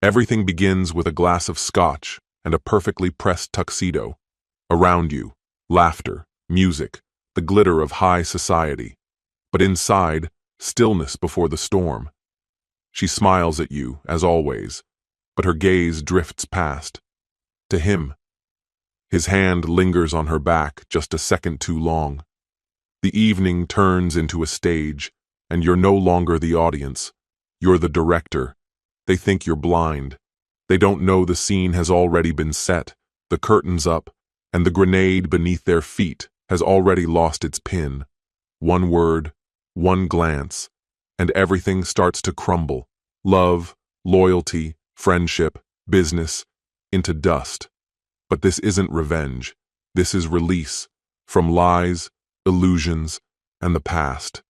Everything begins with a glass of scotch and a perfectly pressed tuxedo. Around you, laughter, music, the glitter of high society. But inside, stillness before the storm. She smiles at you, as always, but her gaze drifts past. To him. His hand lingers on her back just a second too long. The evening turns into a stage, and you're no longer the audience. You're the director. They think you're blind. They don't know the scene has already been set, the curtains up, and the grenade beneath their feet has already lost its pin. One word, one glance, and everything starts to crumble. Love, loyalty, friendship, business, into dust. But this isn't revenge. This is release from lies, illusions, and the past.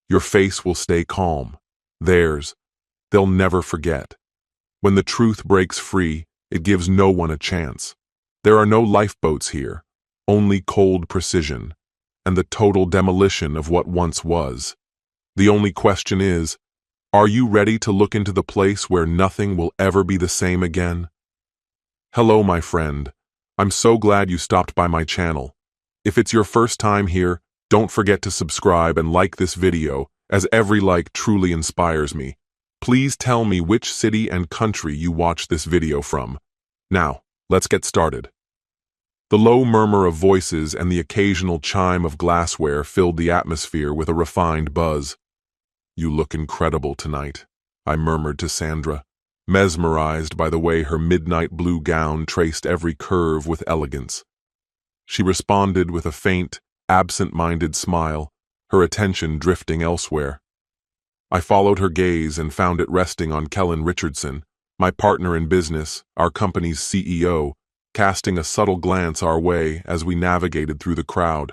Your face will stay calm. Theirs. They'll never forget. When the truth breaks free, it gives no one a chance. There are no lifeboats here, only cold precision, and the total demolition of what once was. The only question is, are you ready to look into the place where nothing will ever be the same again? Hello, my friend. I'm so glad you stopped by my channel. If it's your first time here, don't forget to subscribe and like this video, as every like truly inspires me. Please tell me which city and country you watch this video from. Now, let's get started. The low murmur of voices and the occasional chime of glassware filled the atmosphere with a refined buzz. "You look incredible tonight," I murmured to Sandra, mesmerized by the way her midnight blue gown traced every curve with elegance. She responded with a faint, absent-minded smile, her attention drifting elsewhere. I followed her gaze and found it resting on Kellen Richardson, my partner in business, our company's CEO, casting a subtle glance our way as we navigated through the crowd.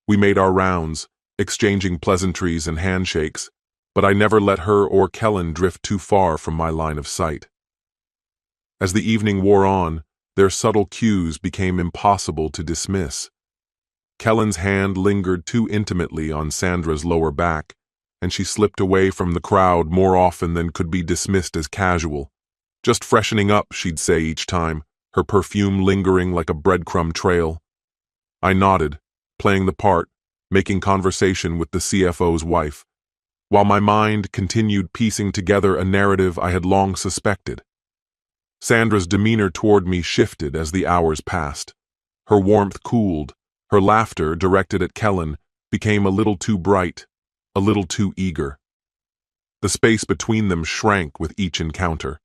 We made our rounds, exchanging pleasantries and handshakes, but I never let her or Kellen drift too far from my line of sight. As the evening wore on, their subtle cues became impossible to dismiss. Kellen's hand lingered too intimately on Sandra's lower back, and she slipped away from the crowd more often than could be dismissed as casual. Just freshening up, she'd say each time, her perfume lingering like a breadcrumb trail. I nodded, playing the part, making conversation with the CFO's wife, while my mind continued piecing together a narrative I had long suspected. Sandra's demeanor toward me shifted as the hours passed. Her warmth cooled, her laughter, directed at Kellen, became a little too bright, a little too eager. The space between them shrank with each encounter.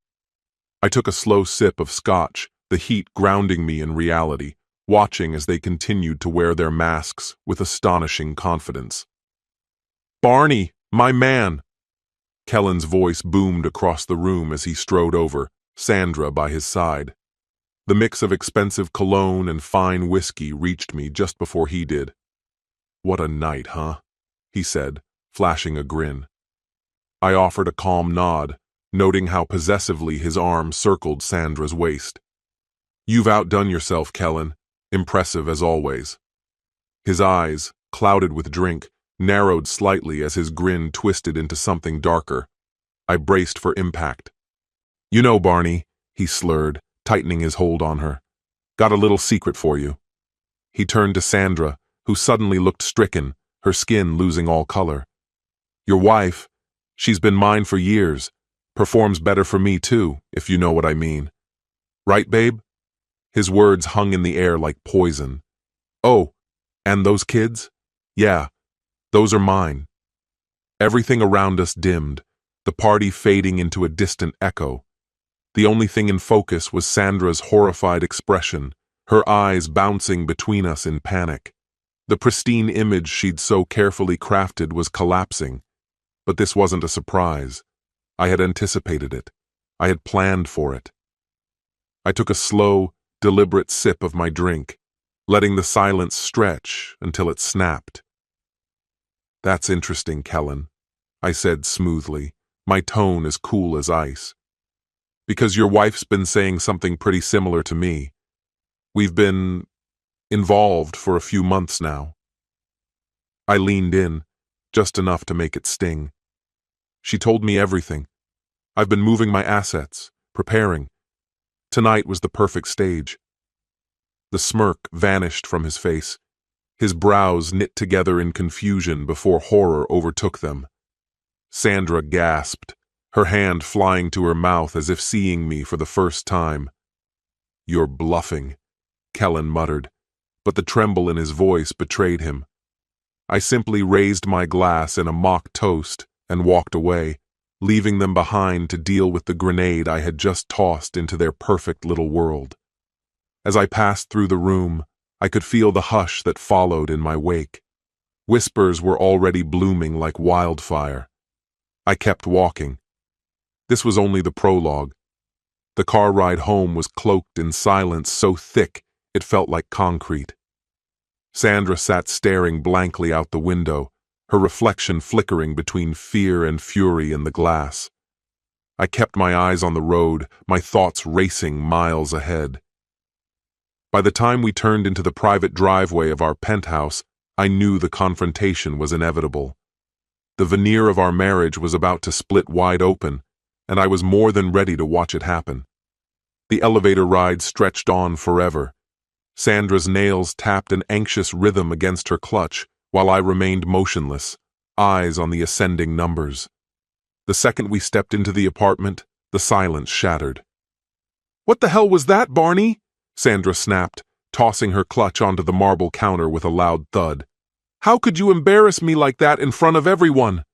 I took a slow sip of scotch, the heat grounding me in reality, watching as they continued to wear their masks with astonishing confidence. "Barney, my man!" Kellen's voice boomed across the room as he strode over, Sandra by his side. The mix of expensive cologne and fine whiskey reached me just before he did. "What a night, huh?" he said, flashing a grin. I offered a calm nod, noting how possessively his arm circled Sandra's waist. "You've outdone yourself, Kellen. Impressive as always." His eyes, clouded with drink, narrowed slightly as his grin twisted into something darker. I braced for impact. "You know, Barney," he slurred, tightening his hold on her. "Got a little secret for you." He turned to Sandra, who suddenly looked stricken, her skin losing all color. "Your wife, she's been mine for years, performs better for me too, if you know what I mean. Right, babe?" His words hung in the air like poison. "Oh, and those kids? Yeah, those are mine." Everything around us dimmed, the party fading into a distant echo. The only thing in focus was Sandra's horrified expression, her eyes bouncing between us in panic. The pristine image she'd so carefully crafted was collapsing. But this wasn't a surprise. I had anticipated it. I had planned for it. I took a slow, deliberate sip of my drink, letting the silence stretch until it snapped. "That's interesting, Kellen," I said smoothly, my tone as cool as ice. "Because your wife's been saying something pretty similar to me. We've been involved for a few months now." I leaned in, just enough to make it sting. "She told me everything. I've been moving my assets, preparing. Tonight was the perfect stage. The smirk vanished from his face. His brows knit together in confusion before horror overtook them. Sandra gasped, her hand flying to her mouth as if seeing me for the first time. "You're bluffing," Kellen muttered, but the tremble in his voice betrayed him. I simply raised my glass in a mock toast and walked away, leaving them behind to deal with the grenade I had just tossed into their perfect little world. As I passed through the room, I could feel the hush that followed in my wake. Whispers were already blooming like wildfire. I kept walking. This was only the prologue. The car ride home was cloaked in silence so thick it felt like concrete. Sandra sat staring blankly out the window, her reflection flickering between fear and fury in the glass. I kept my eyes on the road, my thoughts racing miles ahead. By the time we turned into the private driveway of our penthouse, I knew the confrontation was inevitable. The veneer of our marriage was about to split wide open, and I was more than ready to watch it happen. The elevator ride stretched on forever. Sandra's nails tapped an anxious rhythm against her clutch, while I remained motionless, eyes on the ascending numbers. The second we stepped into the apartment, the silence shattered. "What the hell was that, Barney?" Sandra snapped, tossing her clutch onto the marble counter with a loud thud. "How could you embarrass me like that in front of everyone?"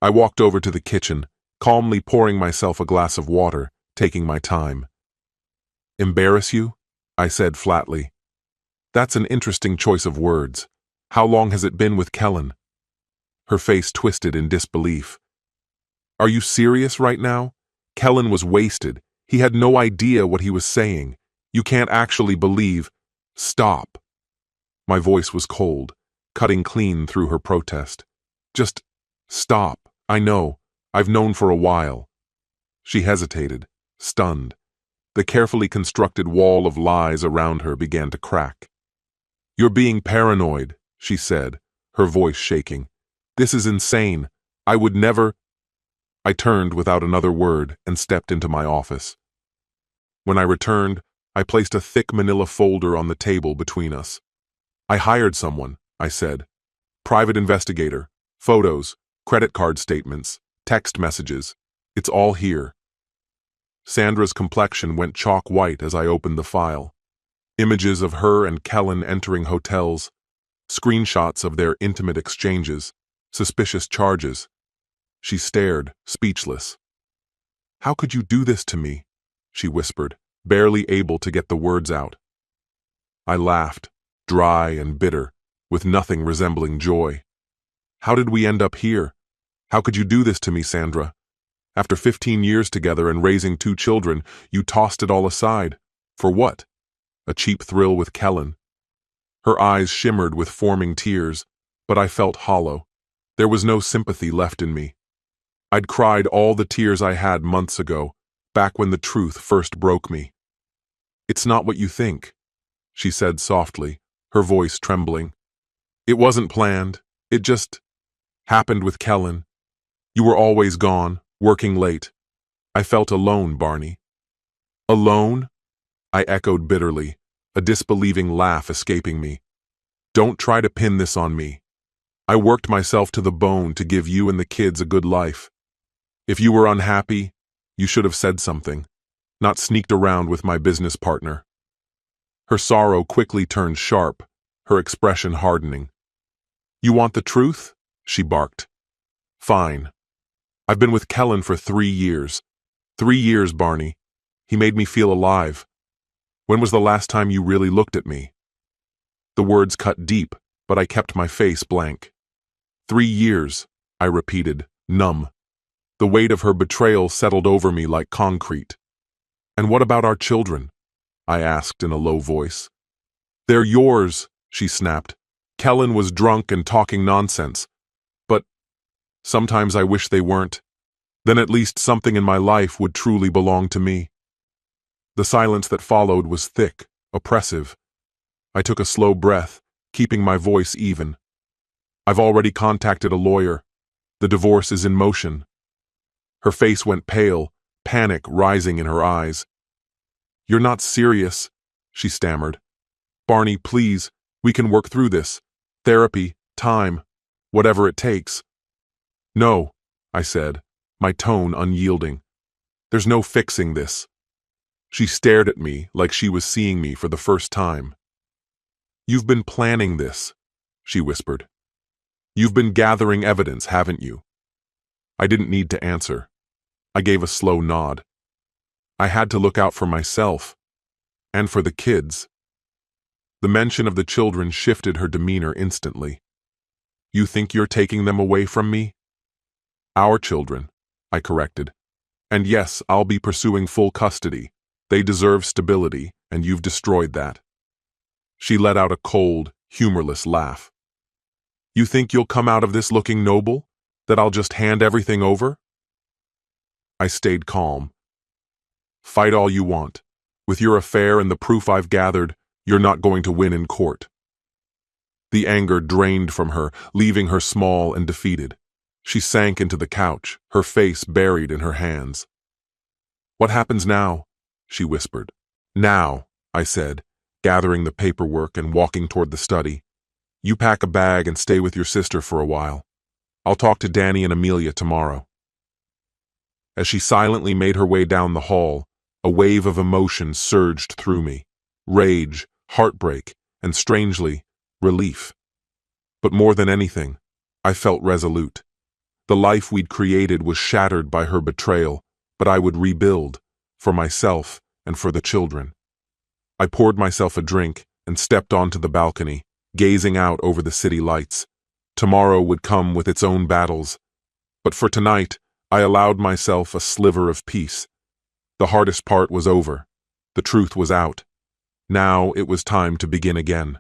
I walked over to the kitchen, calmly pouring myself a glass of water, taking my time. "Embarrass you?" I said flatly. "That's an interesting choice of words. How long has it been with Kellen?" Her face twisted in disbelief. "Are you serious right now? Kellen was wasted. He had no idea what he was saying. You can't actually believe—" "Stop." My voice was cold, cutting clean through her protest. "Just stop. I know. I've known for a while." She hesitated, stunned. The carefully constructed wall of lies around her began to crack. "You're being paranoid," she said, her voice shaking. "This is insane. I would never—" I turned without another word and stepped into my office. When I returned, I placed a thick manila folder on the table between us. "I hired someone," I said. "Private investigator, photos, credit card statements, text messages. It's all here." Sandra's complexion went chalk white as I opened the file. Images of her and Kellen entering hotels, screenshots of their intimate exchanges, suspicious charges. She stared, speechless. "How could you do this to me?" she whispered, barely able to get the words out. I laughed, dry and bitter, with nothing resembling joy. "How did we end up here? How could you do this to me, Sandra? After 15 years together and raising 2 children, you tossed it all aside. For what? A cheap thrill with Kellen?" Her eyes shimmered with forming tears, but I felt hollow. There was no sympathy left in me. I'd cried all the tears I had months ago, back when the truth first broke me. "It's not what you think," she said softly, her voice trembling. "It wasn't planned. It just happened with Kellen. You were always gone, working late. I felt alone, Barney." "Alone?" I echoed bitterly, a disbelieving laugh escaping me. "Don't try to pin this on me. I worked myself to the bone to give you and the kids a good life. If you were unhappy, you should have said something, not sneaked around with my business partner." Her sorrow quickly turned sharp, her expression hardening. "You want the truth?" she barked. "Fine. I've been with Kellen for 3 years. 3 years, Barney. He made me feel alive. When was the last time you really looked at me?" The words cut deep, but I kept my face blank. 3 years, I repeated, numb. The weight of her betrayal settled over me like concrete. "And what about our children?" I asked in a low voice. "They're yours," she snapped. "Kellen was drunk and talking nonsense. But sometimes I wish they weren't. Then at least something in my life would truly belong to me." The silence that followed was thick, oppressive. I took a slow breath, keeping my voice even. "I've already contacted a lawyer. The divorce is in motion." Her face went pale, panic rising in her eyes. "You're not serious," she stammered. "Barney, please, we can work through this. Therapy, time, whatever it takes." "No," I said, my tone unyielding. "There's no fixing this." She stared at me like she was seeing me for the first time. "You've been planning this," she whispered. "You've been gathering evidence, haven't you?" I didn't need to answer. I gave a slow nod. I had to look out for myself, and for the kids. The mention of the children shifted her demeanor instantly. "You think you're taking them away from me?" "Our children," I corrected. "And yes, I'll be pursuing full custody. They deserve stability, and you've destroyed that." She let out a cold, humorless laugh. "You think you'll come out of this looking noble? That I'll just hand everything over?" I stayed calm. "Fight all you want. With your affair and the proof I've gathered, you're not going to win in court." The anger drained from her, leaving her small and defeated. She sank into the couch, her face buried in her hands. "What happens now?" she whispered. "Now," I said, gathering the paperwork and walking toward the study. "You pack a bag and stay with your sister for a while. I'll talk to Danny and Amelia tomorrow." As she silently made her way down the hall, a wave of emotion surged through me. Rage, heartbreak, and strangely, relief. But more than anything, I felt resolute. The life we'd created was shattered by her betrayal, but I would rebuild, for myself and for the children. I poured myself a drink and stepped onto the balcony, gazing out over the city lights. Tomorrow would come with its own battles, but for tonight, I allowed myself a sliver of peace. The hardest part was over. The truth was out. Now it was time to begin again.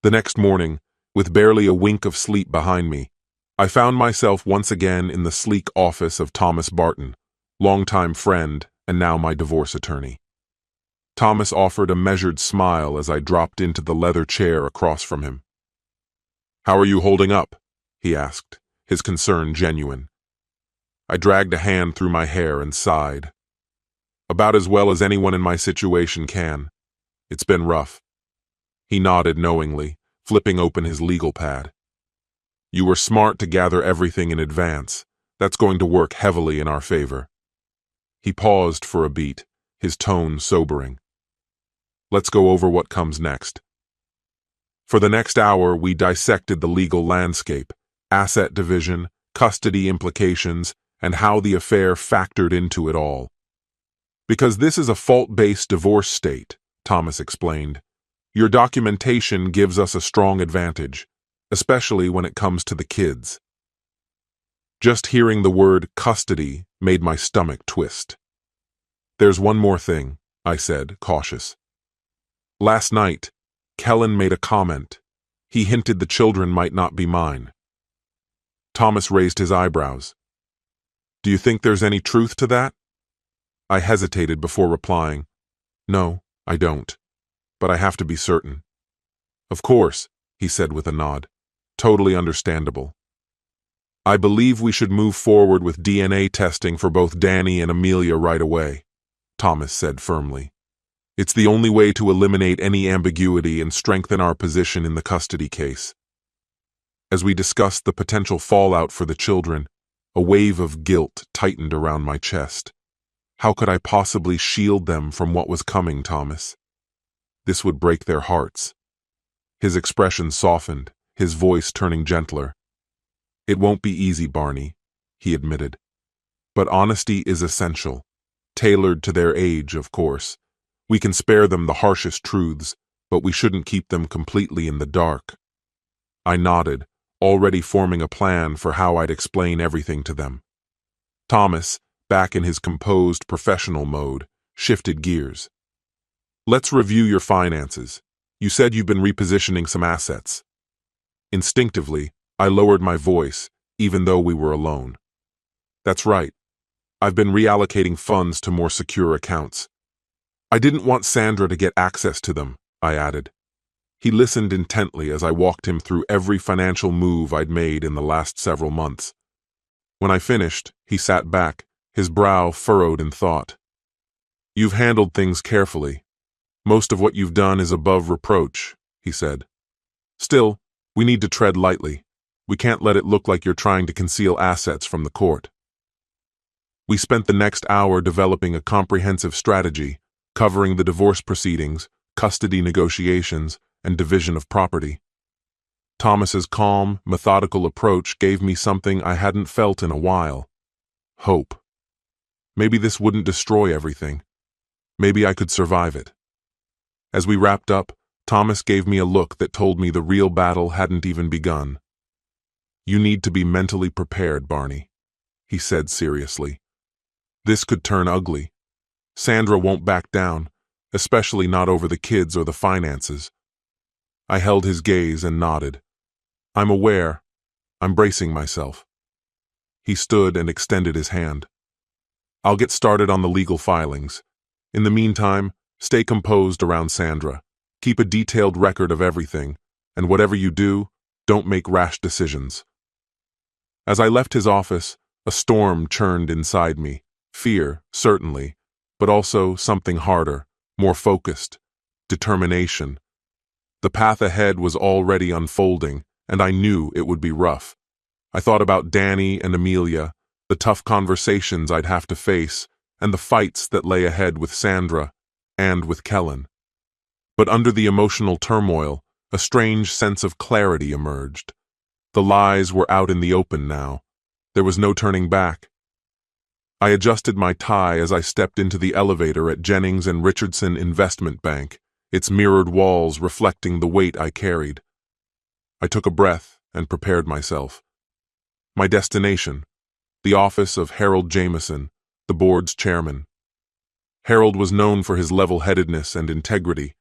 The next morning, with barely a wink of sleep behind me, I found myself once again in the sleek office of Thomas Barton, longtime friend and now my divorce attorney. Thomas offered a measured smile as I dropped into the leather chair across from him. "How are you holding up?" he asked, his concern genuine. I dragged a hand through my hair and sighed. "About as well as anyone in my situation can. It's been rough." He nodded knowingly, flipping open his legal pad. "You were smart to gather everything in advance. That's going to work heavily in our favor." He paused for a beat, his tone sobering. "Let's go over what comes next." For the next hour, we dissected the legal landscape, asset division, custody implications, and how the affair factored into it all. "Because this is a fault-based divorce state," Thomas explained, "your documentation gives us a strong advantage, especially when it comes to the kids." Just hearing the word custody made my stomach twist. "There's one more thing," I said, cautious. "Last night, Kellen made a comment. He hinted the children might not be mine." Thomas raised his eyebrows. "Do you think there's any truth to that?" I hesitated before replying. "No, I don't. But I have to be certain." "Of course," he said with a nod. "Totally understandable." "I believe we should move forward with DNA testing for both Danny and Amelia right away," Thomas said firmly. "It's the only way to eliminate any ambiguity and strengthen our position in the custody case." As we discussed the potential fallout for the children, a wave of guilt tightened around my chest. How could I possibly shield them from what was coming, Thomas? This would break their hearts. His expression softened, his voice turning gentler. "It won't be easy, Barney," he admitted. "But honesty is essential, tailored to their age, of course. We can spare them the harshest truths, but we shouldn't keep them completely in the dark." I nodded, already forming a plan for how I'd explain everything to them. Thomas, back in his composed professional mode, shifted gears. "Let's review your finances. You said you've been repositioning some assets." Instinctively, I lowered my voice, even though we were alone. "That's right. I've been reallocating funds to more secure accounts. I didn't want Sandra to get access to them," I added. He listened intently as I walked him through every financial move I'd made in the last several months. When I finished, he sat back, his brow furrowed in thought. "You've handled things carefully. Most of what you've done is above reproach," he said. "Still, we need to tread lightly. We can't let it look like you're trying to conceal assets from the court." We spent the next hour developing a comprehensive strategy, covering the divorce proceedings, custody negotiations, and division of property. Thomas's calm, methodical approach gave me something I hadn't felt in a while: hope. Maybe this wouldn't destroy everything. Maybe I could survive it. As we wrapped up, Thomas gave me a look that told me the real battle hadn't even begun. "You need to be mentally prepared, Barney," he said seriously. "This could turn ugly. Sandra won't back down, especially not over the kids or the finances." I held his gaze and nodded. "I'm aware. I'm bracing myself." He stood and extended his hand. "I'll get started on the legal filings. In the meantime, stay composed around Sandra. Keep a detailed record of everything, and whatever you do, don't make rash decisions." As I left his office, a storm churned inside me. Fear, certainly, but also something harder, more focused: determination. The path ahead was already unfolding, and I knew it would be rough. I thought about Danny and Amelia, the tough conversations I'd have to face, and the fights that lay ahead with Sandra and with Kellen. But under the emotional turmoil, a strange sense of clarity emerged. The lies were out in the open now. There was no turning back. I adjusted my tie as I stepped into the elevator at Jennings and Richardson Investment Bank, its mirrored walls reflecting the weight I carried. I took a breath and prepared myself. My destination: the office of Harold Jameson, the board's chairman. Harold was known for his level-headedness and integrity,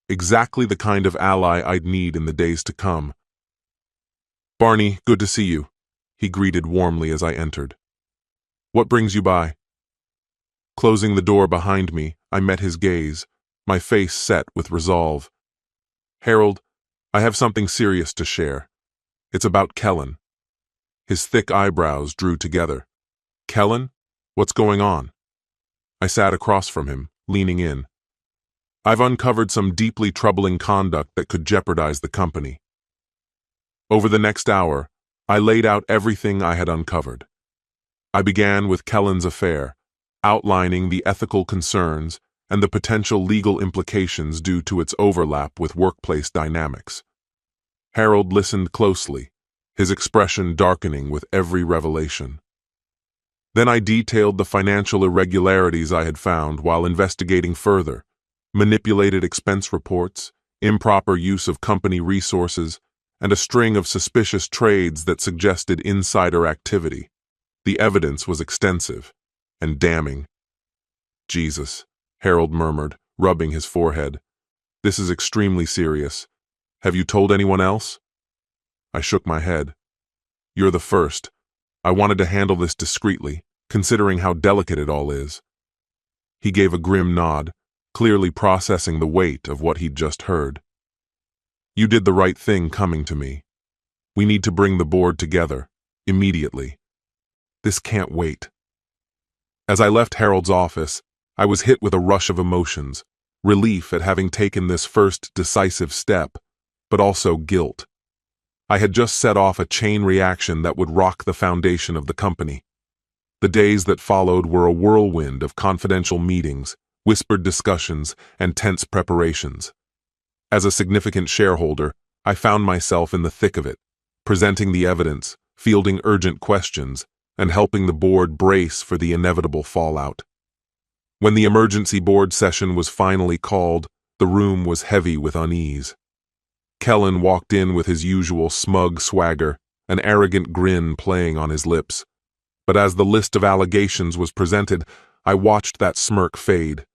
exactly the kind of ally I'd need in the days to come. "Barney, good to see you," he greeted warmly as I entered. "What brings you by?" Closing the door behind me, I met his gaze, my face set with resolve. "Harold, I have something serious to share. It's about Kellen." His thick eyebrows drew together. "Kellen? What's going on?" I sat across from him, leaning in. "I've uncovered some deeply troubling conduct that could jeopardize the company." Over the next hour, I laid out everything I had uncovered. I began with Kellen's affair, outlining the ethical concerns and the potential legal implications due to its overlap with workplace dynamics. Harold listened closely, his expression darkening with every revelation. Then I detailed the financial irregularities I had found while investigating further: manipulated expense reports, improper use of company resources, and a string of suspicious trades that suggested insider activity. The evidence was extensive and damning. "Jesus," Harold murmured, rubbing his forehead. "This is extremely serious. Have you told anyone else?" I shook my head. "You're the first. I wanted to handle this discreetly, considering how delicate it all is." He gave a grim nod, clearly processing the weight of what he'd just heard. "You did the right thing coming to me. We need to bring the board together, immediately. This can't wait." As I left Harold's office, I was hit with a rush of emotions: relief at having taken this first decisive step, but also guilt. I had just set off a chain reaction that would rock the foundation of the company. The days that followed were a whirlwind of confidential meetings, whispered discussions, and tense preparations. As a significant shareholder, I found myself in the thick of it, presenting the evidence, fielding urgent questions, and helping the board brace for the inevitable fallout. When the emergency board session was finally called, the room was heavy with unease. Kellen walked in with his usual smug swagger, an arrogant grin playing on his lips. But as the list of allegations was presented, I watched that smirk fade.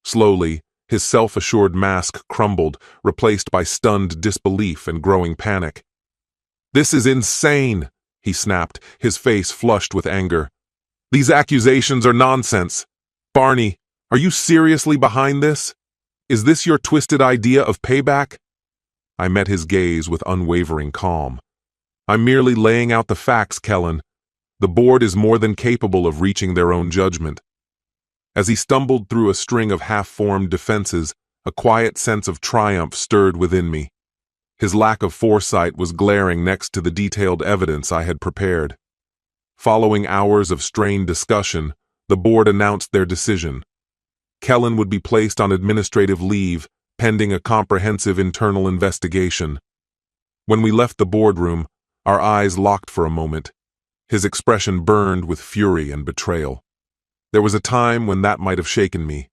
Slowly, his self-assured mask crumbled, replaced by stunned disbelief and growing panic. "This is insane," he snapped, his face flushed with anger. "These accusations are nonsense. Barney, are you seriously behind this? Is this your twisted idea of payback?" I met his gaze with unwavering calm. "I'm merely laying out the facts, Kellen. The board is more than capable of reaching their own judgment. As he stumbled through a string of half-formed defenses, a quiet sense of triumph stirred within me. His lack of foresight was glaring next to the detailed evidence I had prepared. Following hours of strained discussion, the board announced their decision. Kellen would be placed on administrative leave, pending a comprehensive internal investigation. When we left the boardroom, our eyes locked for a moment. His expression burned with fury and betrayal. There was a time when that might have shaken me,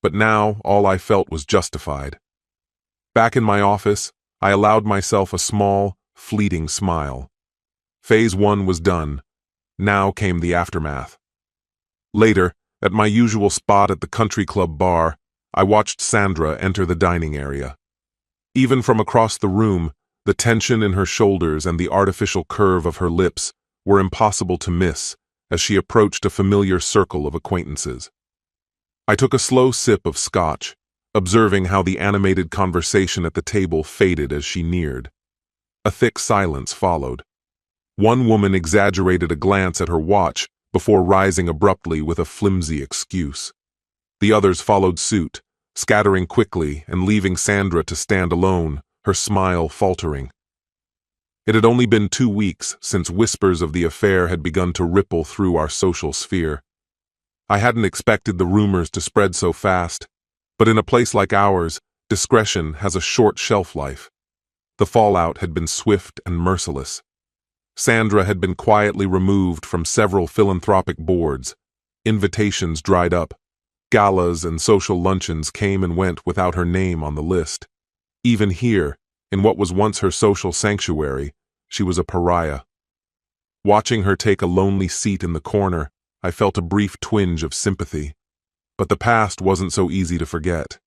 but now all I felt was justified. Back in my office, I allowed myself a small, fleeting smile. Phase 1 was done. Now came the aftermath. Later, at my usual spot at the country club bar, I watched Sandra enter the dining area. Even from across the room, the tension in her shoulders and the artificial curve of her lips were impossible to miss as she approached a familiar circle of acquaintances. I took a slow sip of scotch, observing how the animated conversation at the table faded as she neared. A thick silence followed. One woman exaggerated a glance at her watch before rising abruptly with a flimsy excuse. The others followed suit, scattering quickly and leaving Sandra to stand alone, her smile faltering. It had only been 2 weeks since whispers of the affair had begun to ripple through our social sphere. I hadn't expected the rumors to spread so fast, but in a place like ours, discretion has a short shelf life. The fallout had been swift and merciless. Sandra had been quietly removed from several philanthropic boards. Invitations dried up. Galas and social luncheons came and went without her name on the list. Even here, in what was once her social sanctuary, she was a pariah. Watching her take a lonely seat in the corner, I felt a brief twinge of sympathy. But the past wasn't so easy to forget.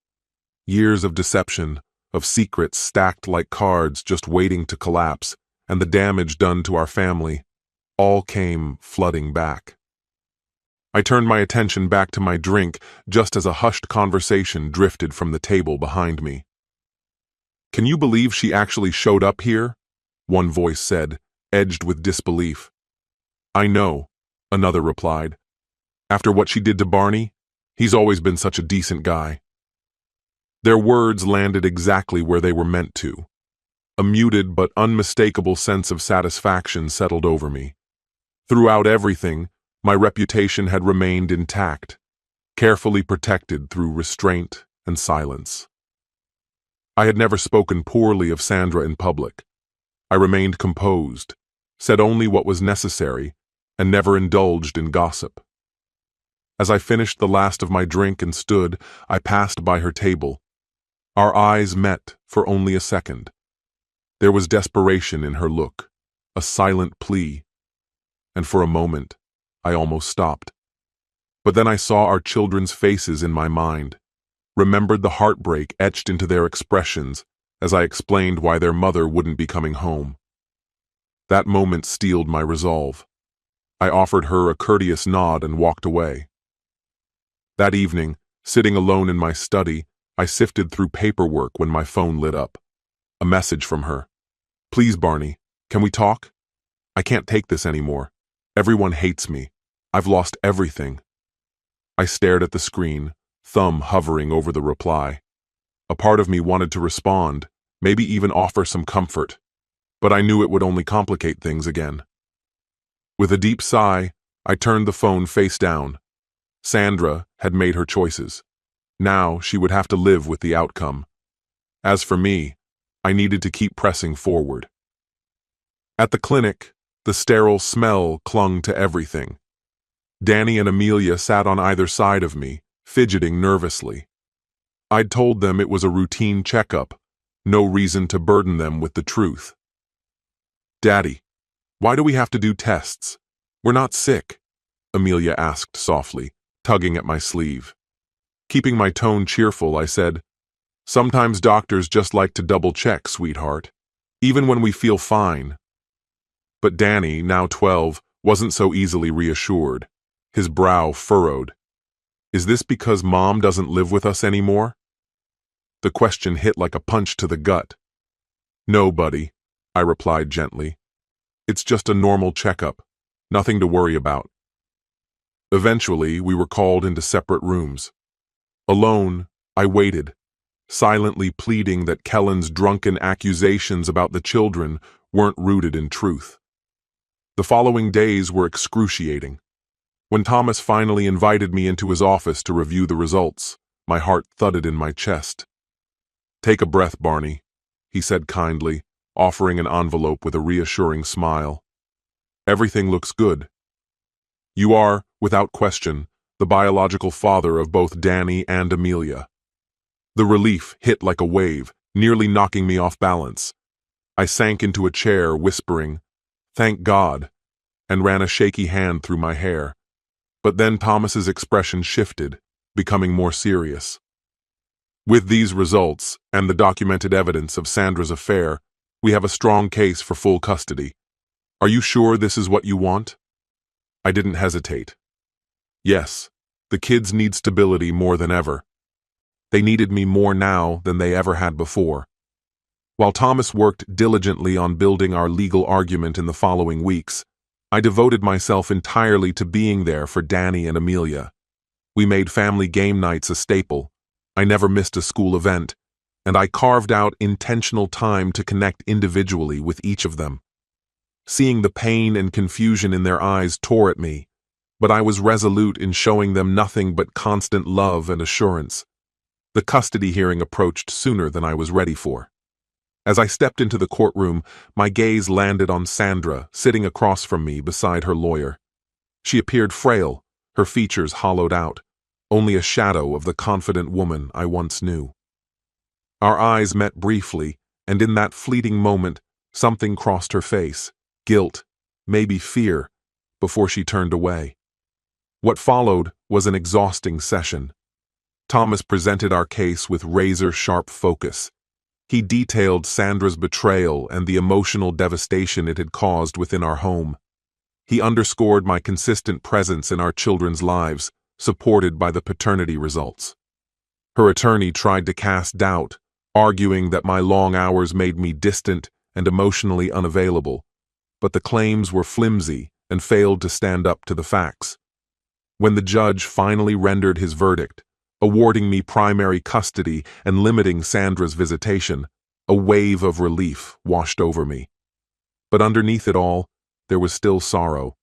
Years of deception, of secrets stacked like cards just waiting to collapse, and the damage done to our family, all came flooding back. I turned my attention back to my drink just as a hushed conversation drifted from the table behind me. "Can you believe she actually showed up here?" one voice said, edged with disbelief. "I know," another replied. "After what she did to Barney, he's always been such a decent guy." Their words landed exactly where they were meant to. A muted but unmistakable sense of satisfaction settled over me. Throughout everything, my reputation had remained intact, carefully protected through restraint and silence. I had never spoken poorly of Sandra in public. I remained composed, said only what was necessary, and never indulged in gossip. As I finished the last of my drink and stood, I passed by her table. Our eyes met for only a second. There was desperation in her look, a silent plea, and for a moment, I almost stopped. But then I saw our children's faces in my mind, remembered the heartbreak etched into their expressions as I explained why their mother wouldn't be coming home. That moment steeled my resolve. I offered her a courteous nod and walked away. That evening, sitting alone in my study, I sifted through paperwork when my phone lit up. A message from her. "Please, Barney, can we talk? I can't take this anymore. Everyone hates me. I've lost everything." I stared at the screen, thumb hovering over the reply. A part of me wanted to respond, maybe even offer some comfort, but I knew it would only complicate things again. With a deep sigh, I turned the phone face down. Sandra had made her choices. Now she would have to live with the outcome. As for me, I needed to keep pressing forward. At the clinic, the sterile smell clung to everything. Danny and Amelia sat on either side of me, fidgeting nervously. I'd told them it was a routine checkup, no reason to burden them with the truth. "Daddy, why do we have to do tests? We're not sick," Amelia asked softly, tugging at my sleeve. Keeping my tone cheerful, I said, "Sometimes doctors just like to double-check, sweetheart, even when we feel fine." But Danny, now 12, wasn't so easily reassured. His brow furrowed. "Is this because Mom doesn't live with us anymore?" The question hit like a punch to the gut. "No, buddy," I replied gently. "It's just a normal checkup. Nothing to worry about. Eventually, we were called into separate rooms. Alone, I waited, silently pleading that Kellen's drunken accusations about the children weren't rooted in truth. The following days were excruciating. When Thomas finally invited me into his office to review the results, my heart thudded in my chest. "Take a breath, Barney," he said kindly, offering an envelope with a reassuring smile. "Everything looks good. You are, without question, the biological father of both Danny and Amelia." The relief hit like a wave, nearly knocking me off balance. I sank into a chair, whispering, "Thank God," and ran a shaky hand through my hair. But then Thomas's expression shifted, becoming more serious. "With these results, and the documented evidence of Sandra's affair, we have a strong case for full custody. Are you sure this is what you want?" I didn't hesitate. Yes, the kids need stability more than ever. They needed me more now than they ever had before. While Thomas worked diligently on building our legal argument in the following weeks, I devoted myself entirely to being there for Danny and Amelia. We made family game nights a staple. I never missed a school event, and I carved out intentional time to connect individually with each of them. Seeing the pain and confusion in their eyes tore at me, but I was resolute in showing them nothing but constant love and assurance. The custody hearing approached sooner than I was ready for. As I stepped into the courtroom, my gaze landed on Sandra, sitting across from me beside her lawyer. She appeared frail, her features hollowed out, only a shadow of the confident woman I once knew. Our eyes met briefly, and in that fleeting moment, something crossed her face. Guilt, maybe fear, before she turned away. What followed was an exhausting session. Thomas presented our case with razor-sharp focus. He detailed Sandra's betrayal and the emotional devastation it had caused within our home. He underscored my consistent presence in our children's lives, supported by the paternity results. Her attorney tried to cast doubt, arguing that my long hours made me distant and emotionally unavailable, but the claims were flimsy and failed to stand up to the facts. When the judge finally rendered his verdict, awarding me primary custody and limiting Sandra's visitation, a wave of relief washed over me. But underneath it all, there was still sorrow.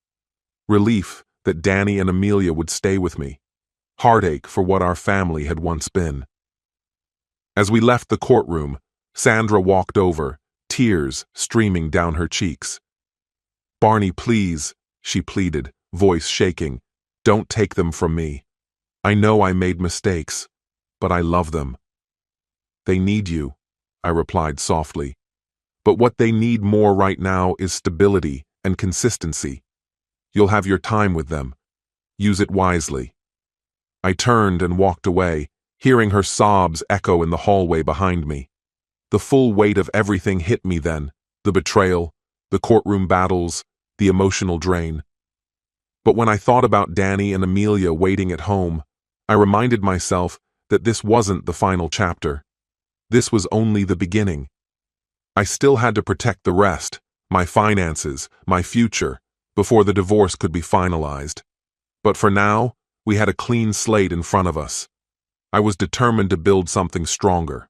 Relief that Danny and Amelia would stay with me. Heartache for what our family had once been. As we left the courtroom, Sandra walked over, tears streaming down her cheeks. "Barney, please," she pleaded, voice shaking, "don't take them from me. I know I made mistakes, but I love them." "They need you," I replied softly. "But what they need more right now is stability and consistency. You'll have your time with them. Use it wisely." I turned and walked away, hearing her sobs echo in the hallway behind me. The full weight of everything hit me then, the betrayal, the courtroom battles, the emotional drain. But when I thought about Danny and Amelia waiting at home, I reminded myself that this wasn't the final chapter. This was only the beginning. I still had to protect the rest, my finances, my future, before the divorce could be finalized. But for now, we had a clean slate in front of us. I was determined to build something stronger.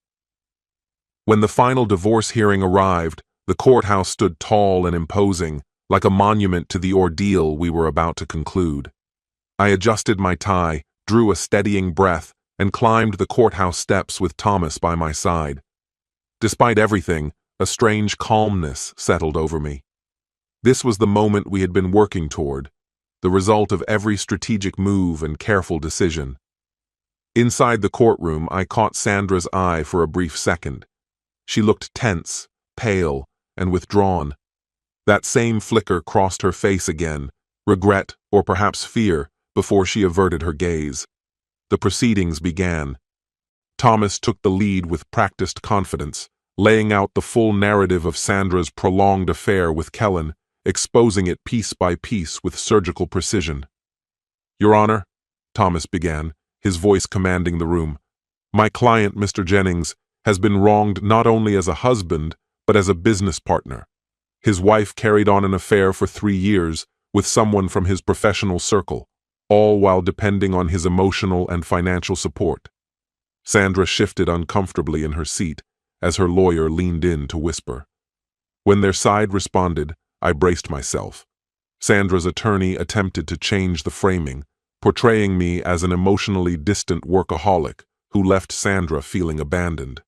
When the final divorce hearing arrived, the courthouse stood tall and imposing, like a monument to the ordeal we were about to conclude. I adjusted my tie, drew a steadying breath, and climbed the courthouse steps with Thomas by my side. Despite everything, a strange calmness settled over me. This was the moment we had been working toward, the result of every strategic move and careful decision. Inside the courtroom, I caught Sandra's eye for a brief second. She looked tense, pale, and withdrawn. That same flicker crossed her face again, regret or perhaps fear, before she averted her gaze. The proceedings began. Thomas took the lead with practiced confidence, laying out the full narrative of Sandra's prolonged affair with Kellen, exposing it piece by piece with surgical precision. "Your Honor," Thomas began, his voice commanding the room, "my client, Mr. Jennings, has been wronged not only as a husband, but as a business partner. His wife carried on an affair for 3 years, with someone from his professional circle, all while depending on his emotional and financial support. Sandra shifted uncomfortably in her seat as her lawyer leaned in to whisper. When their side responded, I braced myself. Sandra's attorney attempted to change the framing, portraying me as an emotionally distant workaholic who left Sandra feeling abandoned.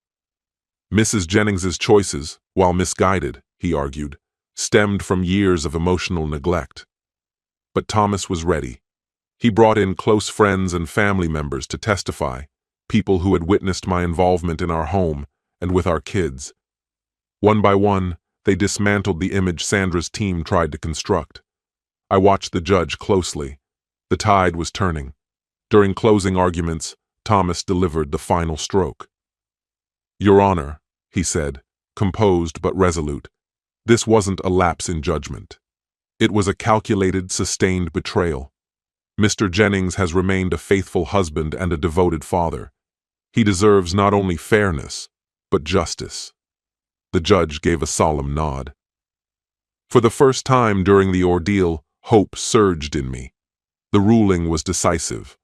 Mrs. Jennings's choices, while misguided, he argued, stemmed from years of emotional neglect. But Thomas was ready. He brought in close friends and family members to testify, people who had witnessed my involvement in our home and with our kids. One by one, they dismantled the image Sandra's team tried to construct. I watched the judge closely. The tide was turning. During closing arguments, Thomas delivered the final stroke. Your Honor, he said, composed but resolute, this wasn't a lapse in judgment. It was a calculated, sustained betrayal. Mr. Jennings has remained a faithful husband and a devoted father. He deserves not only fairness, but justice. The judge gave a solemn nod. For the first time during the ordeal, hope surged in me. The ruling was decisive.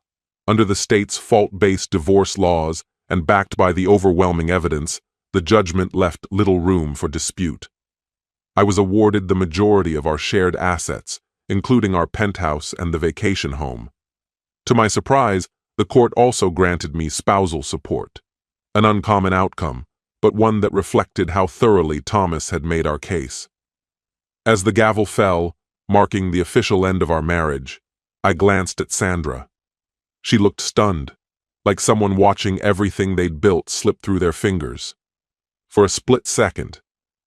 Under the state's fault-based divorce laws and backed by the overwhelming evidence, the judgment left little room for dispute. I was awarded the majority of our shared assets, including our penthouse and the vacation home. To my surprise, the court also granted me spousal support, an uncommon outcome, but one that reflected how thoroughly Thomas had made our case. As the gavel fell, marking the official end of our marriage, I glanced at Sandra. She looked stunned, like someone watching everything they'd built slip through their fingers. For a split second,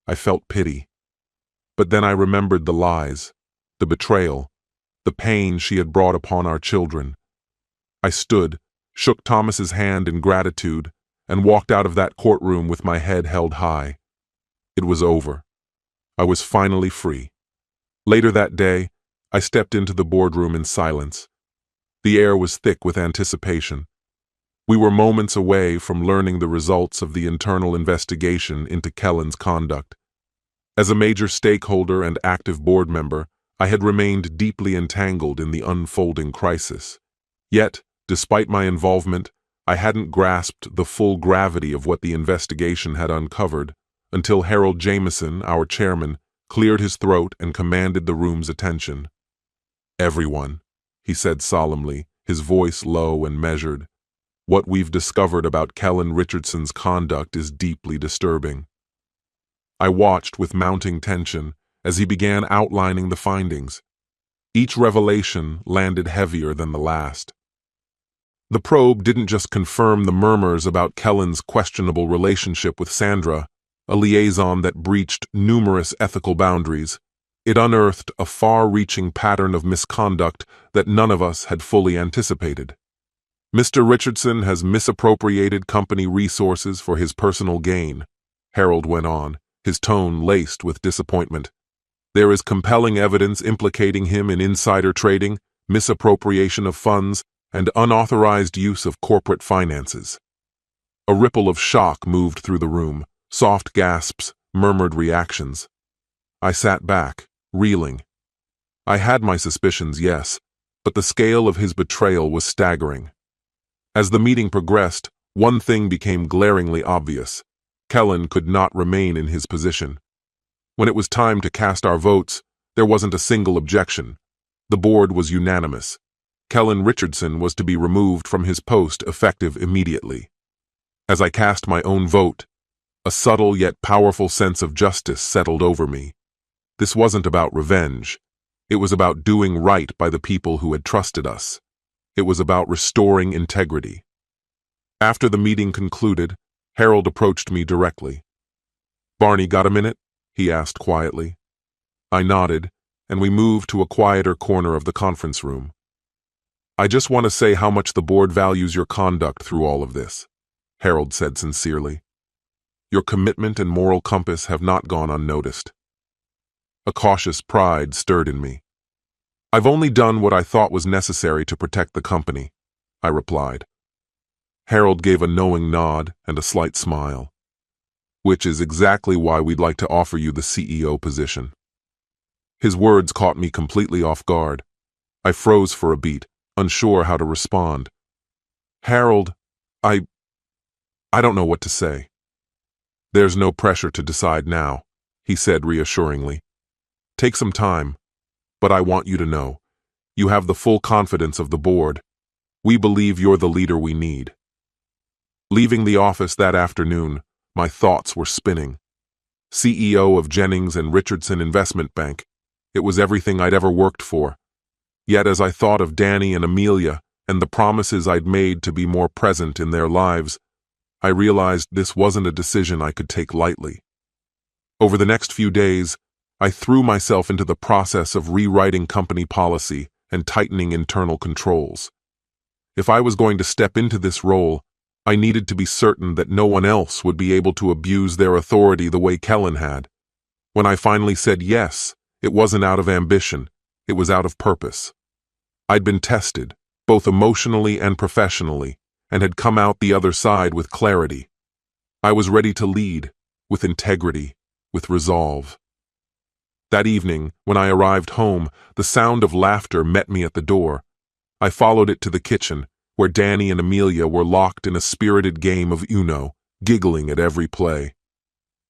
I felt pity. But then I remembered the lies, the betrayal, the pain she had brought upon our children. I stood, shook Thomas's hand in gratitude, and walked out of that courtroom with my head held high. It was over. I was finally free. Later that day, I stepped into the boardroom in silence. The air was thick with anticipation. We were moments away from learning the results of the internal investigation into Kellen's conduct. As a major stakeholder and active board member, I had remained deeply entangled in the unfolding crisis. Yet, despite my involvement, I hadn't grasped the full gravity of what the investigation had uncovered until Harold Jameson, our chairman, cleared his throat and commanded the room's attention. Everyone, he said solemnly, his voice low and measured, what we've discovered about Kellen Richardson's conduct is deeply disturbing. I watched with mounting tension as he began outlining the findings. Each revelation landed heavier than the last. The probe didn't just confirm the murmurs about Kellen's questionable relationship with Sandra, a liaison that breached numerous ethical boundaries. It unearthed a far-reaching pattern of misconduct that none of us had fully anticipated. Mr. Richardson has misappropriated company resources for his personal gain, Harold went on, his tone laced with disappointment. There is compelling evidence implicating him in insider trading, misappropriation of funds, and unauthorized use of corporate finances. A ripple of shock moved through the room, soft gasps, murmured reactions. I sat back, reeling. I had my suspicions, yes, but the scale of his betrayal was staggering. As the meeting progressed, one thing became glaringly obvious. Kellen could not remain in his position. When it was time to cast our votes, there wasn't a single objection. The board was unanimous. Kellen Richardson was to be removed from his post effective immediately. As I cast my own vote, a subtle yet powerful sense of justice settled over me. This wasn't about revenge. It was about doing right by the people who had trusted us. It was about restoring integrity. After the meeting concluded, Harold approached me directly. "Barney, got a minute?" he asked quietly. I nodded, and we moved to a quieter corner of the conference room. "I just want to say how much the board values your conduct through all of this," Harold said sincerely. "Your commitment and moral compass have not gone unnoticed." A cautious pride stirred in me. "I've only done what I thought was necessary to protect the company," I replied. Harold gave a knowing nod and a slight smile. "Which is exactly why we'd like to offer you the CEO position." His words caught me completely off guard. I froze for a beat, unsure how to respond. Harold, I don't know what to say. There's no pressure to decide now, he said reassuringly. Take some time, but I want you to know, you have the full confidence of the board. We believe you're the leader we need. Leaving the office that afternoon, my thoughts were spinning. CEO of Jennings and Richardson Investment Bank. It was everything I'd ever worked for. Yet as I thought of Danny and Amelia and the promises I'd made to be more present in their lives, I realized this wasn't a decision I could take lightly. Over the next few days, I threw myself into the process of rewriting company policy and tightening internal controls. If I was going to step into this role, I needed to be certain that no one else would be able to abuse their authority the way Kellen had. When I finally said yes, it wasn't out of ambition, it was out of purpose. I'd been tested, both emotionally and professionally, and had come out the other side with clarity. I was ready to lead, with integrity, with resolve. That evening, when I arrived home, the sound of laughter met me at the door. I followed it to the kitchen, where Danny and Amelia were locked in a spirited game of Uno, giggling at every play.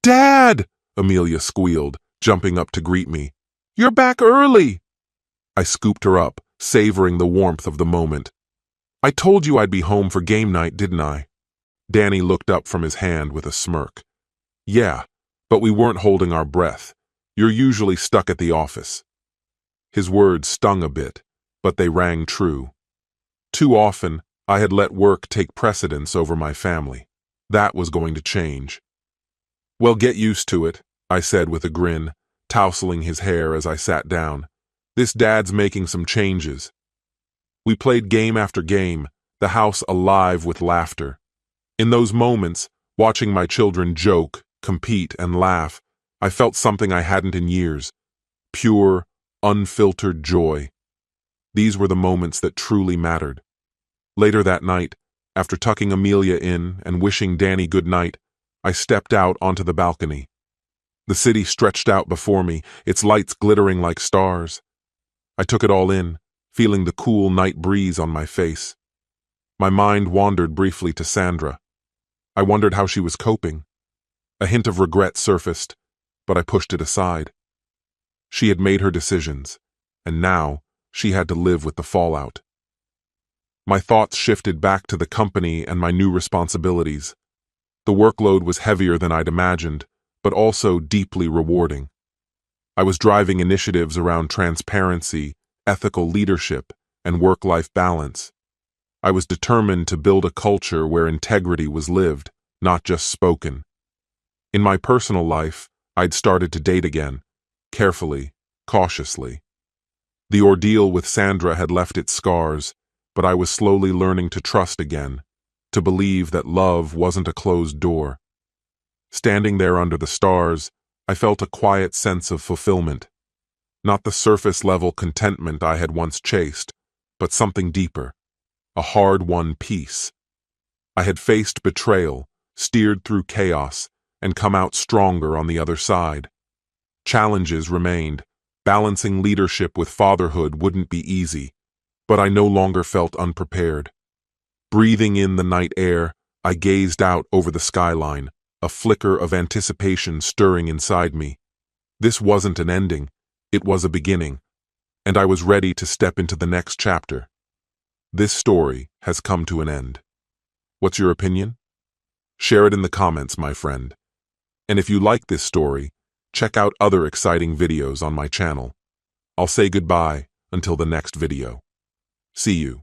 "Dad!" Amelia squealed, jumping up to greet me. "You're back early!" I scooped her up, savoring the warmth of the moment. "I told you I'd be home for game night, didn't I?" Danny looked up from his hand with a smirk. "Yeah, but we weren't holding our breath. You're usually stuck at the office." His words stung a bit, but they rang true. Too often, I had let work take precedence over my family. That was going to change. "Well, get used to it," I said with a grin, tousling his hair as I sat down. "This dad's making some changes." We played game after game, the house alive with laughter. In those moments, watching my children joke, compete, and laugh, I felt something I hadn't in years. Pure, unfiltered joy. These were the moments that truly mattered. Later that night, after tucking Amelia in and wishing Danny good night, I stepped out onto the balcony. The city stretched out before me, its lights glittering like stars. I took it all in, feeling the cool night breeze on my face. My mind wandered briefly to Sandra. I wondered how she was coping. A hint of regret surfaced, but I pushed it aside. She had made her decisions, and now she had to live with the fallout. My thoughts shifted back to the company and my new responsibilities. The workload was heavier than I'd imagined, but also deeply rewarding. I was driving initiatives around transparency, ethical leadership, and work-life balance. I was determined to build a culture where integrity was lived, not just spoken. In my personal life, I'd started to date again, carefully, cautiously. The ordeal with Sandra had left its scars, but I was slowly learning to trust again, to believe that love wasn't a closed door. Standing there under the stars, I felt a quiet sense of fulfillment. Not the surface-level contentment I had once chased, but something deeper, a hard-won peace. I had faced betrayal, steered through chaos, and come out stronger on the other side. Challenges remained. Balancing leadership with fatherhood wouldn't be easy, but I no longer felt unprepared. Breathing in the night air, I gazed out over the skyline, a flicker of anticipation stirring inside me. This wasn't an ending, it was a beginning, and I was ready to step into the next chapter. This story has come to an end. What's your opinion? Share it in the comments, my friend. And if you like this story, check out other exciting videos on my channel. I'll say goodbye until the next video. See you.